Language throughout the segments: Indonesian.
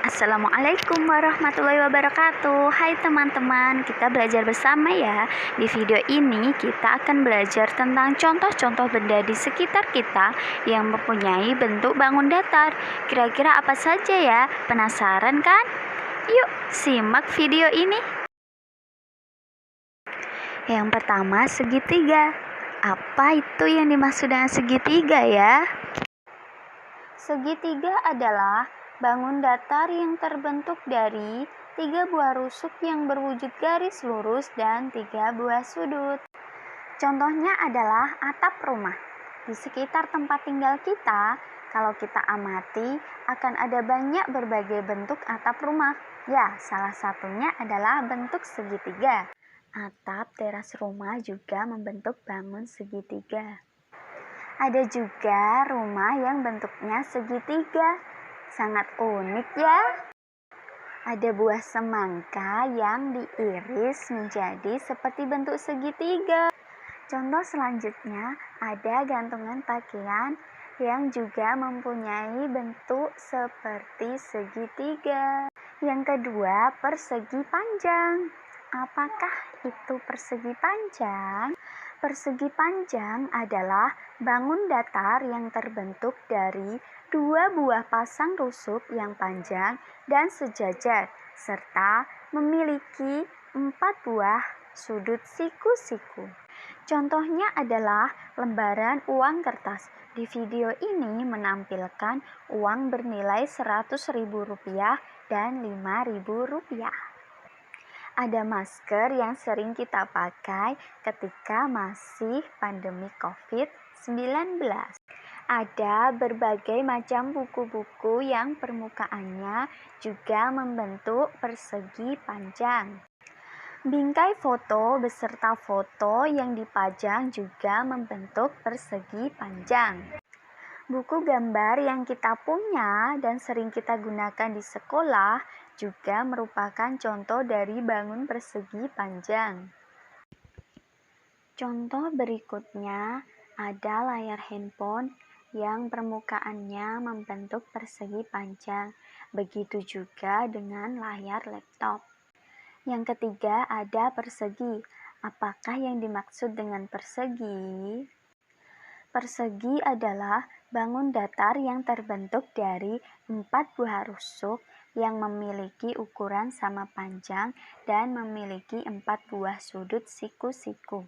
Assalamualaikum warahmatullahi wabarakatuh. Hai teman-teman, kita belajar bersama ya. Di video ini kita akan belajar tentang contoh-contoh benda di sekitar kita yang mempunyai bentuk bangun datar. Kira-kira apa saja ya? Penasaran kan? Yuk, simak video ini. Yang pertama, segitiga. Apa itu yang dimaksud dengan segitiga ya? Segitiga adalah bangun datar yang terbentuk dari 3 buah rusuk yang berwujud garis lurus dan 3 buah sudut. Contohnya adalah atap rumah. Di sekitar tempat tinggal kita, kalau kita amati, akan ada banyak berbagai bentuk atap rumah. Ya, salah satunya adalah bentuk segitiga. Atap teras rumah juga membentuk bangun segitiga. Ada juga rumah yang bentuknya segitiga. Sangat unik ya. Ada buah semangka yang diiris menjadi seperti bentuk segitiga. Contoh selanjutnya, ada gantungan pakaian yang juga mempunyai bentuk seperti segitiga. Yang kedua, persegi panjang. Apakah itu persegi panjang? Persegi panjang adalah bangun datar yang terbentuk dari 2 buah pasang rusuk yang panjang dan sejajar, serta memiliki 4 buah sudut siku-siku. Contohnya adalah lembaran uang kertas. Di video ini menampilkan uang bernilai Rp100.000 dan Rp5.000. Ada masker yang sering kita pakai ketika masih pandemi COVID-19. Ada berbagai macam buku-buku yang permukaannya juga membentuk persegi panjang. Bingkai foto beserta foto yang dipajang juga membentuk persegi panjang. Buku gambar yang kita punya dan sering kita gunakan di sekolah juga merupakan contoh dari bangun persegi panjang. Contoh berikutnya ada layar handphone yang permukaannya membentuk persegi panjang. Begitu juga dengan layar laptop. Yang ketiga ada persegi. Apakah yang dimaksud dengan persegi? Persegi adalah bangun datar yang terbentuk dari 4 buah rusuk yang memiliki ukuran sama panjang dan memiliki 4 buah sudut siku-siku.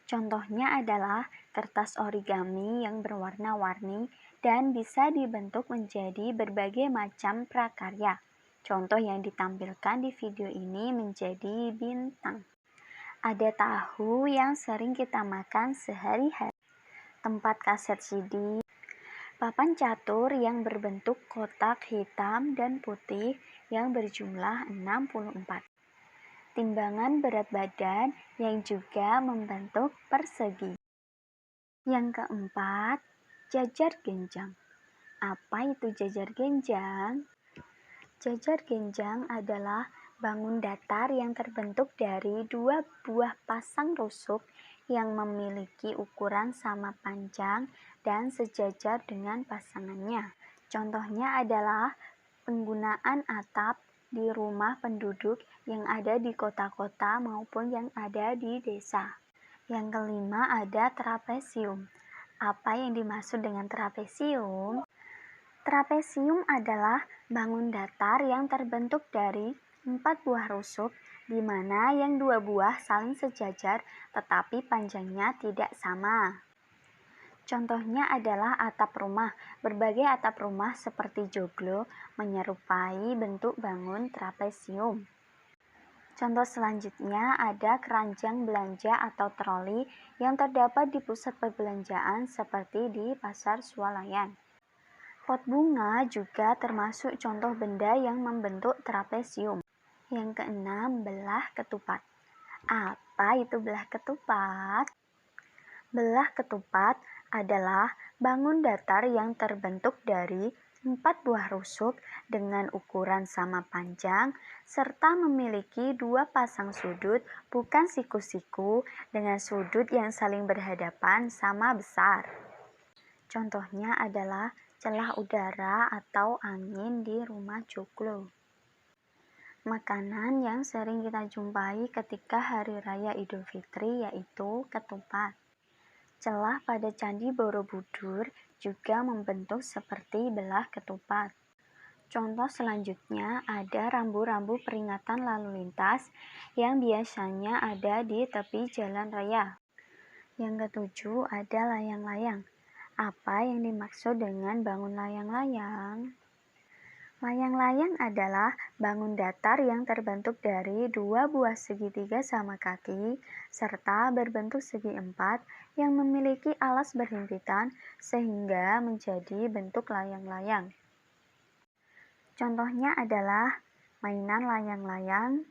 Contohnya adalah kertas origami yang berwarna-warni dan bisa dibentuk menjadi berbagai macam prakarya. Contoh yang ditampilkan di video ini menjadi bintang. Ada tahu yang sering kita makan sehari-hari. Tempat kaset CD, papan catur yang berbentuk kotak hitam dan putih yang berjumlah 64. Timbangan berat badan yang juga membentuk persegi. Yang keempat, jajar genjang. Apa itu jajar genjang? Jajar genjang adalah bangun datar yang terbentuk dari 2 buah pasang rusuk yang memiliki ukuran sama panjang dan sejajar dengan pasangannya. Contohnya adalah penggunaan atap di rumah penduduk yang ada di kota-kota maupun yang ada di desa. Yang kelima ada trapesium. Apa yang dimaksud dengan trapesium? Trapesium adalah bangun datar yang terbentuk dari 4 buah rusuk, di mana yang 2 buah saling sejajar tetapi panjangnya tidak sama. Contohnya adalah atap rumah. Berbagai atap rumah seperti joglo menyerupai bentuk bangun trapesium. Contoh selanjutnya ada keranjang belanja atau troli yang terdapat di pusat perbelanjaan seperti di pasar swalayan. Pot bunga juga termasuk contoh benda yang membentuk trapesium. Yang keenam, belah ketupat. Apa itu belah ketupat? Belah ketupat adalah bangun datar yang terbentuk dari 4 buah rusuk dengan ukuran sama panjang serta memiliki 2 pasang sudut bukan siku-siku dengan sudut yang saling berhadapan sama besar. Contohnya adalah celah udara atau angin di rumah joglo. Makanan yang sering kita jumpai ketika Hari Raya Idul Fitri yaitu ketupat. Celah pada Candi Borobudur juga membentuk seperti belah ketupat. Contoh selanjutnya ada rambu-rambu peringatan lalu lintas yang biasanya ada di tepi jalan raya. Yang ketujuh ada layang-layang. Apa yang dimaksud dengan bangun layang-layang? Layang-layang adalah bangun datar yang terbentuk dari dua buah segitiga sama kaki serta berbentuk segi empat yang memiliki alas berhimpitan sehingga menjadi bentuk layang-layang. Contohnya adalah mainan layang-layang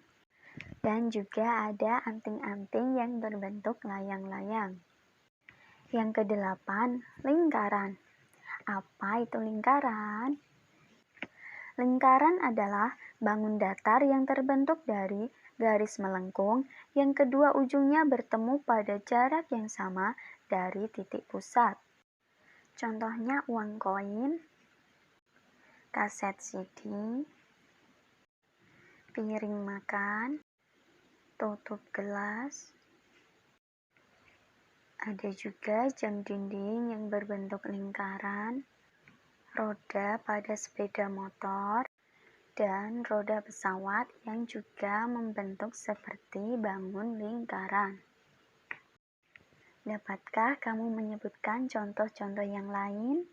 dan juga ada anting-anting yang berbentuk layang-layang. Yang kedelapan, lingkaran. Apa itu lingkaran? Lingkaran adalah bangun datar yang terbentuk dari garis melengkung yang kedua ujungnya bertemu pada jarak yang sama dari titik pusat. Contohnya uang koin, kaset CD, piring makan, tutup gelas. Ada juga jam dinding yang berbentuk lingkaran, roda pada sepeda motor, dan roda pesawat yang juga membentuk seperti bangun lingkaran. Dapatkah kamu menyebutkan contoh-contoh yang lain?